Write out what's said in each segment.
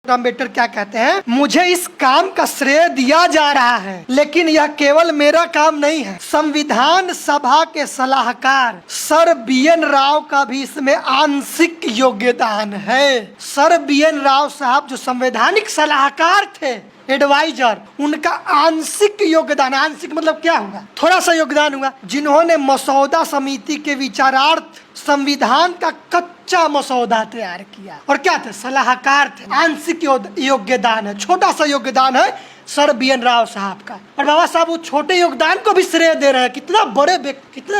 अम्बेडकर क्या कहते हैं, मुझे इस काम का श्रेय दिया जा रहा है, लेकिन यह केवल मेरा काम नहीं है। संविधान सभा के सलाहकार सर BN राव का भी इसमें आंशिक योगदान है। सर BN राव साहब जो संवैधानिक सलाहकार थे, एडवाइजर, उनका आंशिक योगदान, आंशिक मतलब क्या हुआ, थोड़ा सा योगदान हुआ, जिन्होंने मसौदा समिति के विचारार्थ संविधान का कच्चा मसौदा तैयार किया। और क्या थे, सलाहकार थे। आंशिक योगदान है, छोटा सा योगदान है सर BN राव साहब का। और बाबा साहब वो छोटे योगदान को भी श्रेय दे रहे हैं। कितने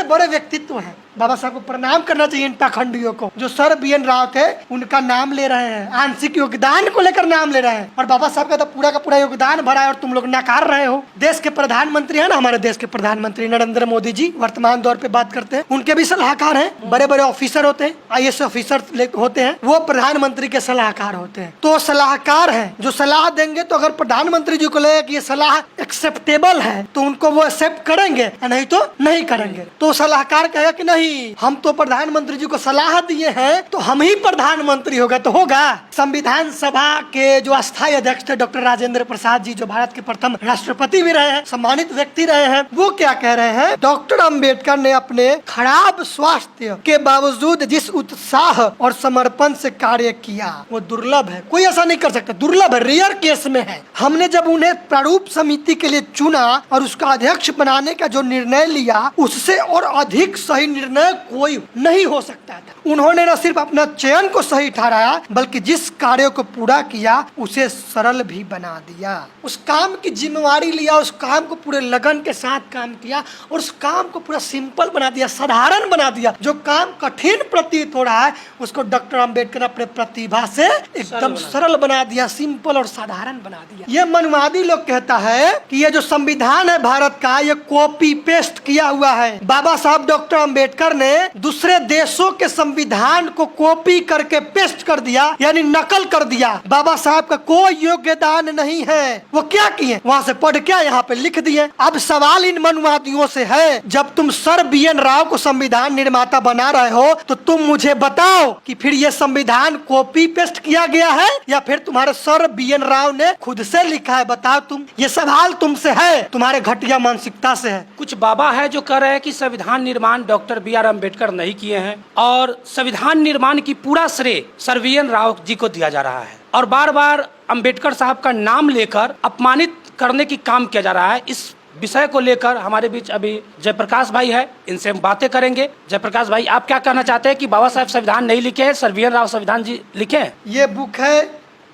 बड़े व्यक्तित्व हैं। बाबा साहब को प्रणाम करना चाहिए इन पाखंडियों को जो सर BN राव थे, उनका नाम ले रहे हैं, आंशिक योगदान को लेकर नाम ले रहे हैं। और बाबा साहब का तो पूरा का पूरा योगदान भरा है और तुम लोग नकार रहे हो। देश के प्रधानमंत्री है ना, हमारे देश के प्रधानमंत्री नरेंद्र मोदी जी, वर्तमान दौर पे बात करते हैं, उनके भी सलाहकार हैं। बड़े बड़े ऑफिसर होते हैं, IAS ऑफिसर होते हैं, वो प्रधानमंत्री के सलाहकार होते हैं। तो सलाहकार है जो सलाह देंगे, तो अगर प्रधानमंत्री जी को लगे कि ये सलाह एक्सेप्टेबल है तो उनको वो एक्सेप्ट करेंगे, नहीं तो नहीं करेंगे। तो सलाहकार कहेगा कि नहीं, हम तो प्रधानमंत्री जी को सलाह दिए हैं तो हम ही प्रधानमंत्री होगा, तो होगा। संविधान सभा के जो अस्थायी अध्यक्ष थे डॉक्टर राजेंद्र प्रसाद जी, जो भारत के प्रथम राष्ट्रपति भी रहे हैं, सम्मानित व्यक्ति रहे हैं, वो क्या कह रहे हैं, डॉक्टर अम्बेडकर ने अपने खराब स्वास्थ्य के बावजूद जिस उत्साह और समर्पण से कार्य किया वो दुर्लभ है। कोई ऐसा नहीं कर सकता, दुर्लभ है, रेयर केस में है। हमने जब उन्हें प्रारूप समिति के लिए चुना और उसका अध्यक्ष बनाने का जो निर्णय लिया, उससे और अधिक सही निर्णय कोई नहीं हो सकता था। उन्होंने न सिर्फ अपना चयन को सही ठहराया, बल्कि जिस कार्य को पूरा किया उसे सरल भी बना दिया। उस काम की जिम्मेवारी लिया, उस काम को पूरे लगन के साथ काम किया और उस काम को पूरा सिंपल बना दिया, साधारण बना दिया। जो काम कठिन प्रतीत हो रहा है उसको डॉक्टर अम्बेडकर ने अपने प्रतिभा से एकदम सरल बना दिया, सिंपल और साधारण बना दिया। ये मनवादी लोग कहता है कि ये जो संविधान है भारत का, ये कॉपी पेस्ट किया हुआ है। बाबा साहब डॉक्टर अम्बेडकर ने दूसरे देशों के संविधान को कॉपी करके पेस्ट कर दिया, यानी नकल कर दिया। बाबा साहब का कोई योगदान नहीं है। वो क्या किए, वहाँ से पढ़ के यहाँ पे लिख दिए। अब सवाल इन मनवादियों से है, जब तुम सर BN राव को संविधान निर्माता बना रहे हो तो तुम मुझे बताओ कि फिर ये संविधान कॉपी पेस्ट किया गया है या फिर तुम्हारे सर BN राव ने खुद से लिखा है। बताओ तुम, ये सवाल तुमसे है, तुम्हारे घटिया मानसिकता से है। कुछ बाबा है जो कह रहे हैं कि संविधान निर्माण डॉक्टर BR अम्बेडकर नहीं किए हैं और संविधान निर्माण की पूरा श्रेय सर BN राव जी को दिया जा रहा है और बार बार अम्बेडकर साहब का नाम लेकर अपमानित करने की काम किया जा रहा है। इस विषय को लेकर हमारे बीच अभी जयप्रकाश भाई है, इनसे हम बातें करेंगे। जयप्रकाश भाई, आप क्या कहना चाहते हैं कि बाबा साहब संविधान नहीं लिखे हैं, सर BN राव संविधान जी लिखे हैं? ये बुक है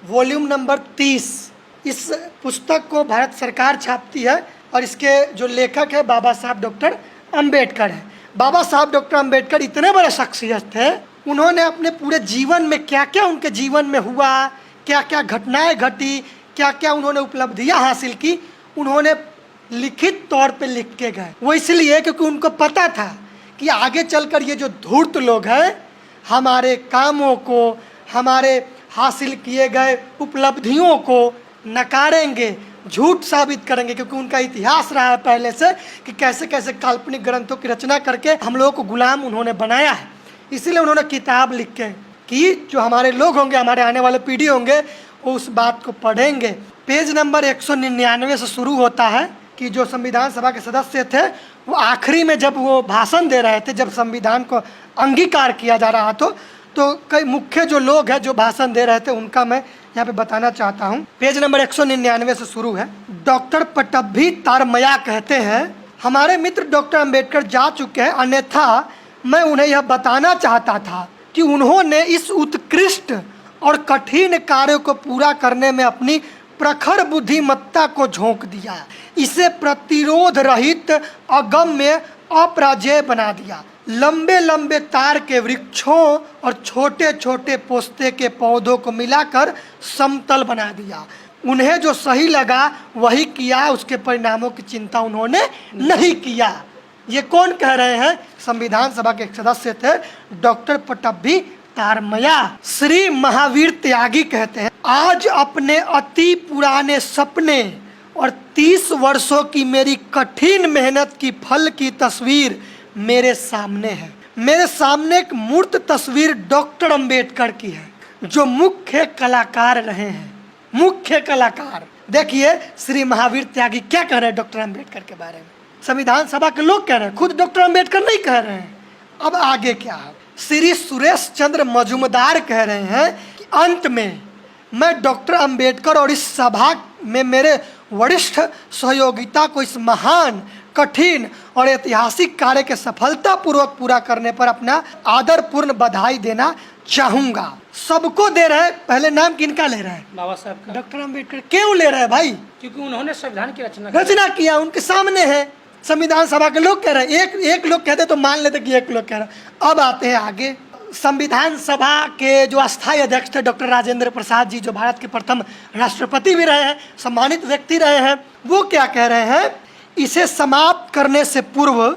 वॉल्यूम नंबर 30। इस पुस्तक को भारत सरकार छापती है और इसके जो लेखक है बाबा साहब डॉक्टर अम्बेडकर है। बाबा साहब डॉक्टर अम्बेडकर इतने बड़े शख्सियत थे, उन्होंने अपने पूरे जीवन में क्या क्या उनके जीवन में हुआ, क्या क्या घटनाएं घटी, क्या क्या उन्होंने उपलब्धियां हासिल की, उन्होंने लिखित तौर पे लिख के गए। वो इसलिए क्योंकि उनको पता था कि आगे चलकर ये जो धूर्त लोग हैं हमारे कामों को, हमारे हासिल किए गए उपलब्धियों को नकारेंगे, झूठ साबित करेंगे, क्योंकि उनका इतिहास रहा है पहले से कि कैसे कैसे काल्पनिक ग्रंथों की रचना करके हम लोगों को गुलाम उन्होंने बनाया है। इसीलिए उन्होंने किताब लिख के कि जो हमारे लोग होंगे, हमारे आने वाले पीढ़ी होंगे, वो उस बात को पढ़ेंगे। पेज नंबर 199 से शुरू होता है कि जो संविधान सभा के सदस्य थे वो आखिरी में जब वो भाषण दे रहे थे, जब संविधान को अंगीकार किया जा रहा तो कई मुख्य जो लोग हैं जो भाषण दे रहे थे उनका मैं यहाँ पे बताना चाहता हूँ। पेज नंबर 199 से शुरू है। डॉक्टर पटभी तारमया कहते हैं, हमारे मित्र डॉक्टर अम्बेडकर जा चुके हैं, अन्यथा मैं उन्हें यह बताना चाहता था कि उन्होंने इस उत्कृष्ट और कठिन कार्य को पूरा करने में अपनी प्रखर बुद्धिमत्ता को झोंक दिया, इसे प्रतिरोध रहित, अगम्य, अपराजेय बना दिया। लंबे लंबे तार के वृक्षों और छोटे छोटे पोस्ते के पौधों को मिलाकर समतल बना दिया। उन्हें जो सही लगा वही किया, उसके परिणामों की चिंता उन्होंने नहीं किया। ये कौन कह रहे हैं? संविधान सभा के एक सदस्य थे डॉक्टर पटभी तारमया। श्री महावीर त्यागी कहते हैं, आज अपने अति पुराने सपने और 30 वर्षों की मेरी कठिन मेहनत की फल की तस्वीर मेरे सामने है। मेरे सामने एक मूर्त तस्वीर डॉक्टर अम्बेडकर की है, जो मुख्य कलाकार रहे हैं। मुख्य कलाकार। देखिए श्री महावीर त्यागी क्या कह रहे हैं डॉक्टर अम्बेडकर के बारे में। संविधान सभा के लोग कह रहे हैं, खुद डॉक्टर अम्बेडकर नहीं कह रहे हैं। अब आगे क्या है, श्री सुरेश चंद्र मजूमदार कह रहे हैं कि अंत में मैं डॉक्टर अम्बेडकर और इस सभा में मेरे वरिष्ठ सहयोगिता को इस महान, कठिन और ऐतिहासिक कार्य के सफलतापूर्वक पूरा करने पर अपना आदरपूर्ण बधाई देना चाहूंगा। सबको दे रहे हैं, पहले नाम किनका ले रहे हैं? बाबा साहब का। डॉक्टर अम्बेडकर। क्यों ले रहे हैं भाई? क्योंकि उन्होंने संविधान की रचना किया, उनके सामने है। संविधान सभा के लोग कह रहे हैं, एक लोग कहते तो मान लेते कि एक लोग कह रहे हैं। अब आते हैं आगे, संविधान सभा के जो अस्थायी अध्यक्ष थे डॉक्टर राजेंद्र प्रसाद जी, जो भारत के प्रथम राष्ट्रपति भी रहे हैं, सम्मानित व्यक्ति रहे हैं, वो क्या कह रहे हैं, इसे समाप्त करने से पूर्व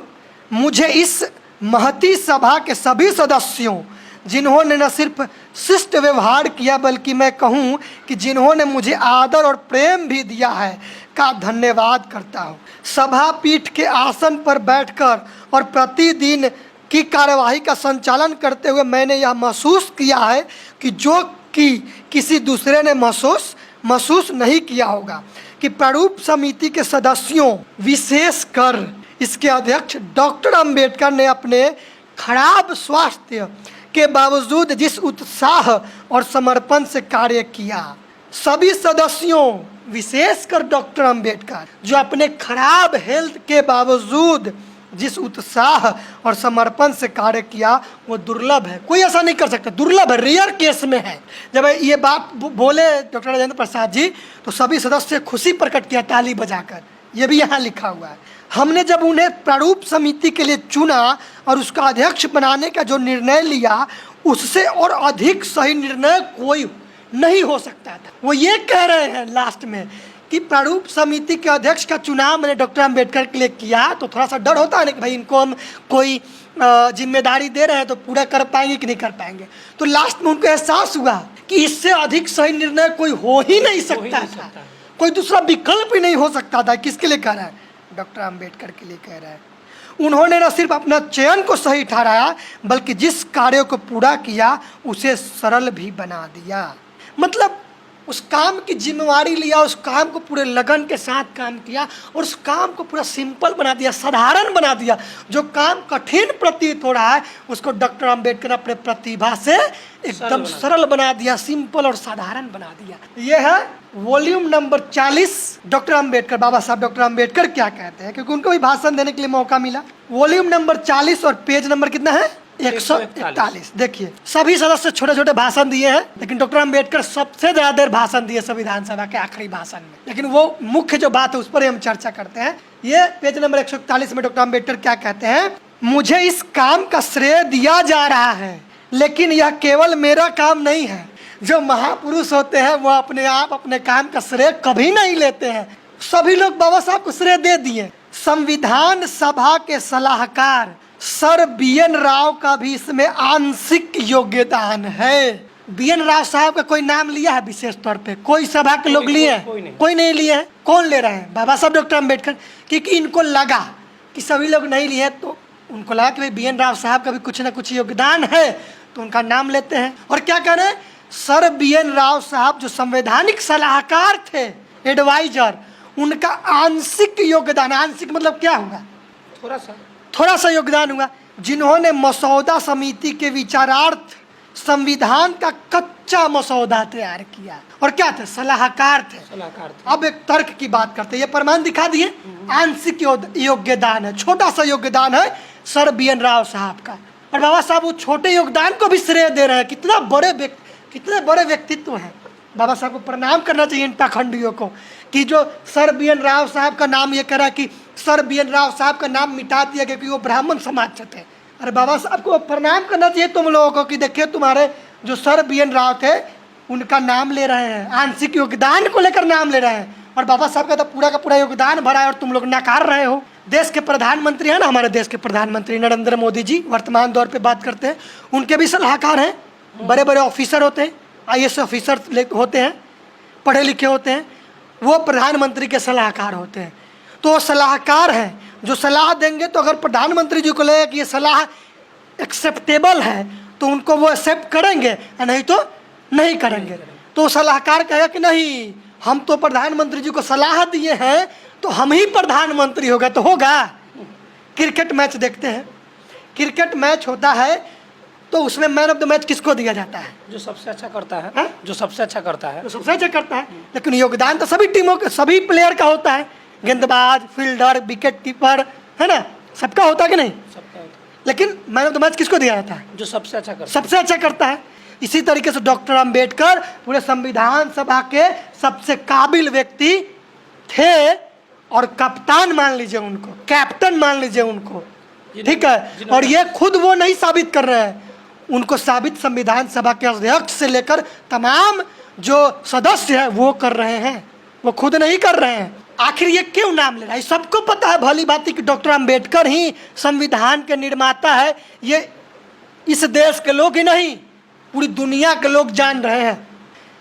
मुझे इस महती सभा के सभी सदस्यों, जिन्होंने न सिर्फ शिष्ट व्यवहार किया बल्कि मैं कहूँ कि जिन्होंने मुझे आदर और प्रेम भी दिया है, का धन्यवाद करता हूँ। सभा पीठ के आसन पर बैठकर और प्रतिदिन की कार्यवाही का संचालन करते हुए मैंने यह महसूस किया है कि जो कि किसी दूसरे ने महसूस नहीं किया होगा कि प्रारूप समिति के सदस्यों, विशेषकर इसके अध्यक्ष डॉक्टर अम्बेडकर ने अपने खराब स्वास्थ्य के बावजूद जिस उत्साह और समर्पण से कार्य किया। सभी सदस्यों, विशेषकर डॉक्टर अम्बेडकर, जो अपने खराब हेल्थ के बावजूद जिस उत्साह और समर्पण से कार्य किया, वो दुर्लभ है। कोई ऐसा नहीं कर सकता, दुर्लभ है, रेयर केस में है। जब ये बात बोले डॉक्टर राजेंद्र प्रसाद जी तो सभी सदस्य खुशी प्रकट किया ताली बजाकर। ये भी यहाँ लिखा हुआ है। हमने जब उन्हें प्रारूप समिति के लिए चुना और उसका अध्यक्ष बनाने का जो निर्णय लिया, उससे और अधिक सही निर्णय कोई नहीं हो सकता था। वो ये कह रहे हैं लास्ट में कि प्रारूप समिति के अध्यक्ष का चुनाव मैंने डॉक्टर अम्बेडकर के लिए किया, तो थोड़ा सा डर होता है ना कि भाई इनको हम कोई जिम्मेदारी दे रहे हैं तो पूरा कर पाएंगे कि नहीं कर पाएंगे। तो लास्ट में उनको एहसास हुआ कि इससे अधिक सही निर्णय कोई हो ही नहीं सकता था, कोई दूसरा विकल्प ही नहीं हो सकता था। किसके लिए कह रहा है? डॉक्टर अम्बेडकर के लिए कह रहा है। उन्होंने न सिर्फ अपना चयन को सही ठहराया बल्कि जिस कार्य को पूरा किया उसे सरल भी बना दिया। मतलब उस काम की जिम्मेवारी लिया, उस काम को पूरे लगन के साथ काम किया और उस काम को पूरा सिंपल बना दिया, साधारण बना दिया। जो काम कठिन प्रतीत हो रहा है उसको डॉक्टर अम्बेडकर ने अपने प्रतिभा से एकदम सरल बना दिया, सिंपल और साधारण बना दिया। यह है वॉल्यूम नंबर 40, डॉक्टर अम्बेडकर, बाबा साहब डॉक्टर अम्बेडकर क्या कहते हैं, क्योंकि उनको भी भाषण देने के लिए मौका मिला। वॉल्यूम नंबर 40 और पेज नंबर कितना है? 141। देखिए सभी सदस्य छोटे छोटे भाषण दिए हैं, लेकिन डॉक्टर अम्बेडकर सबसे ज्यादा देर भाषण दिए संविधान सभा के आखिरी भाषण में। लेकिन वो मुख्य जो बात है उस पर ही हम चर्चा करते हैं। ये पेज नंबर 141 में डॉक्टर अम्बेडकर क्या कहते हैं, मुझे इस काम का श्रेय दिया जा रहा है, लेकिन यह केवल मेरा काम नहीं है। जो महापुरुष होते हैं वो अपने आप अपने काम का श्रेय कभी नहीं लेते हैं। सभी लोग बाबा साहब को श्रेय दे दिए। संविधान सभा के सलाहकार सर BN राव का भी इसमें आंशिक योगदान है। BN राव साहब का कोई नाम लिया है विशेष तौर पे? कोई सभा के लोग लिए हैं? कोई नहीं लिए हैं। कौन ले रहे हैं? बाबा साहब डॉक्टर अम्बेडकर। क्योंकि इनको लगा कि सभी लोग नहीं लिए तो उनको लगा कि भाई BN राव साहब का भी कुछ ना कुछ योगदान है, तो उनका नाम लेते हैं। और क्या कह रहे हैं, सर BN राव साहब जो संवैधानिक सलाहकार थे, एडवाइजर, उनका आंशिक योगदान, आंशिक मतलब क्या होगा? थोड़ा सा योगदान हुआ, जिन्होंने मसौदा समिति के विचारार्थ संविधान का कच्चा मसौदा तैयार किया। और क्या थे? सलाहकार थे। अब एक तर्क की बात करते हैं, ये प्रमाण दिखा दिए। आंशिक योगदान है, छोटा सा योगदान है सर BN राव साहब का, और बाबा साहब वो छोटे योगदान को भी श्रेय दे रहे हैं। कितने बड़े व्यक्तित्व हैं। बाबा साहब को प्रणाम करना चाहिए इन पाखंडियों को कि जो सर BN राव साहब का नाम ये कह रहा है कि सर BN राव साहब का नाम मिटा दिया क्योंकि वो ब्राह्मण समाज से थे। अरे बाबा साहब को प्रणाम करना चाहिए तुम लोगों को कि देखिए तुम्हारे जो सर BN राव थे उनका नाम ले रहे हैं, आंशिक योगदान को लेकर नाम ले रहे हैं, और बाबा साहब का तो पूरा का पूरा योगदान भरा है और तुम लोग नकार रहे हो। देश के प्रधानमंत्री हैं ना, हमारे देश के प्रधानमंत्री नरेंद्र मोदी जी, वर्तमान दौर पे बात करते हैं, उनके भी सलाहकार हैं। बड़े बड़े ऑफिसर होते हैं, IAS ऑफिसर होते हैं, पढ़े लिखे होते हैं, वो प्रधानमंत्री के सलाहकार होते हैं। तो वो सलाहकार हैं जो सलाह देंगे, तो अगर प्रधानमंत्री जी को लगेगा कि ये सलाह एक्सेप्टेबल है तो उनको वो एक्सेप्ट करेंगे, नहीं तो नहीं करेंगे। तो सलाहकार कहेगा कि नहीं, हम तो प्रधानमंत्री जी को सलाह दिए हैं तो हम ही प्रधानमंत्री होगा, तो होगा। क्रिकेट मैच देखते हैं, क्रिकेट मैच होता है तो उसमें मैन ऑफ द मैच किसको दिया जाता है? जो सबसे अच्छा करता है, हाँ? जो सबसे अच्छा करता है। तो सबसे अच्छा करता है, लेकिन योगदान तो सभी टीमों के, सभी प्लेयर का होता है। गेंदबाज, फील्डर, विकेट कीपर, है ना, सबका होता है कि नहीं? सबका होता है। लेकिन मैन ऑफ द मैच किसको दिया जाता है? जो सबसे अच्छा करता सबसे अच्छा करता है। इसी तरीके से डॉक्टर अंबेडकर पूरे संविधान सभा के सबसे काबिल व्यक्ति थे, और कप्तान मान लीजिए उनको, कैप्टन मान लीजिए उनको, ठीक है। और ये खुद वो नहीं साबित कर रहे हैं, उनको साबित संविधान सभा के अध्यक्ष से लेकर तमाम जो सदस्य हैं वो कर रहे हैं, वो खुद नहीं कर रहे हैं। आखिर ये क्यों नाम ले रहा है? सबको पता है भली बात कि डॉक्टर अंबेडकर ही संविधान के निर्माता है। ये इस देश के लोग ही नहीं, पूरी दुनिया के लोग जान रहे हैं।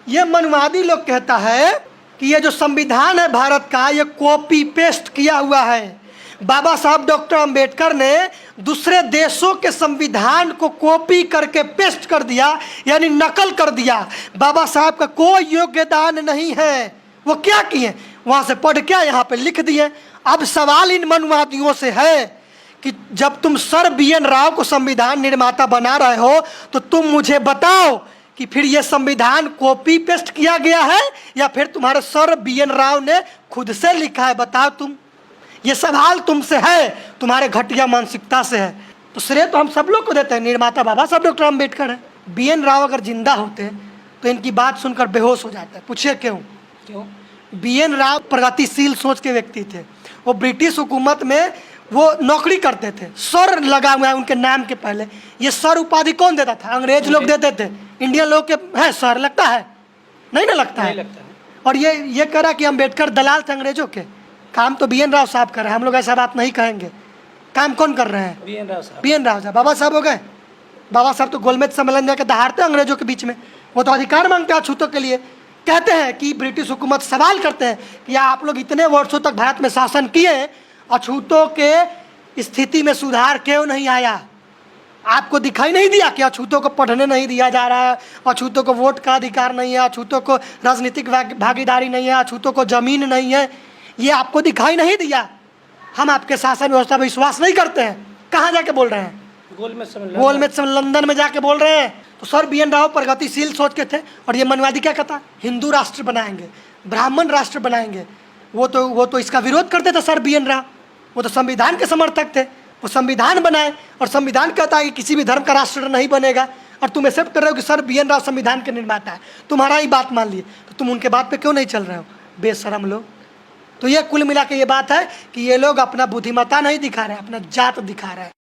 ये मनवादी लोग कहता है कि ये जो संविधान है भारत का, ये कॉपी पेस्ट किया हुआ है। बाबा साहब डॉक्टर अंबेडकर ने दूसरे देशों के संविधान को कॉपी करके पेस्ट कर दिया, यानी नकल कर दिया। बाबा साहब का कोई योगदान नहीं है। वो क्या किए? वहाँ से पढ़ के यहाँ पे लिख दिए। अब सवाल इन मनवादियों से है कि जब तुम सर BN राव को संविधान निर्माता बना रहे हो तो तुम मुझे बताओ कि फिर ये संविधान कॉपी पेस्ट किया गया है या फिर तुम्हारे सर BN राव ने खुद से लिखा है? बताओ तुम। ये सवाल तुमसे है, तुम्हारे घटिया मानसिकता से है। तो श्रेय तो हम सब लोग को देते हैं, निर्माता बाबा साहब डॉक्टर अंबेडकर है। BN राव अगर जिंदा होते तो इनकी बात सुनकर बेहोश हो जाता है। पूछिए क्यों? क्यों? BN राव प्रगतिशील सोच के व्यक्ति थे। वो ब्रिटिश हुकूमत में वो नौकरी करते थे। सर लगा हुआ है उनके नाम के पहले। ये सर उपाधि कौन देता था? अंग्रेज लोग देते थे। इंडियन लोग के है सर लगता है? नहीं ना लगता है। और ये कह रहा कि अंबेडकर दलाल थे अंग्रेजों के। काम तो BN राव साहब कर रहे हैं, हम लोग ऐसा बात नहीं कहेंगे। काम कौन कर रहे हैं? BN राव साहब। BN राव साहब। बाबा साहब हो गए? बाबा साहब तो गोलमेज सम्मेलन जाकर दहाड़ते अंग्रेजों के बीच में। वो तो अधिकार मांगते हैं अछूतों के लिए। कहते हैं कि ब्रिटिश हुकूमत सवाल करते हैं कि आप लोग इतने वर्षों तक भारत में शासन किए, अछूतों के स्थिति में सुधार क्यों नहीं आया? आपको दिखाई नहीं दिया कि अछूतों को पढ़ने नहीं दिया जा रहा है, अछूतों को वोट का अधिकार नहीं है, अछूतों को राजनीतिक भागीदारी नहीं है, अछूतों को जमीन नहीं है? ये आपको दिखाई नहीं दिया? हम आपके शासन व्यवस्था पर विश्वास नहीं करते हैं। कहाँ जाके बोल रहे हैं? गोलमेज सम्मेलन लंदन में जाके बोल रहे हैं। तो सर BN राव प्रगतिशील सोच के थे। और ये मनवादी क्या कहता? हिंदू राष्ट्र बनाएंगे, ब्राह्मण राष्ट्र बनाएंगे। वो तो इसका विरोध करते थे सर BN राव। वो तो संविधान के समर्थक थे। वो संविधान बनाए और संविधान कहता है कि किसी भी धर्म का राष्ट्र नहीं बनेगा, और तुम एक्सेप्ट कर रहे हो कि सर BN राव संविधान के निर्माता है। तुम्हारा ही बात मान लिए, तो तुम उनके बात पे क्यों नहीं चल रहे हो? बेशरम लोग। तो ये कुल मिला के ये बात है कि ये लोग अपना बुद्धिमत्ता नहीं दिखा रहे हैं, अपना जात दिखा रहे हैं।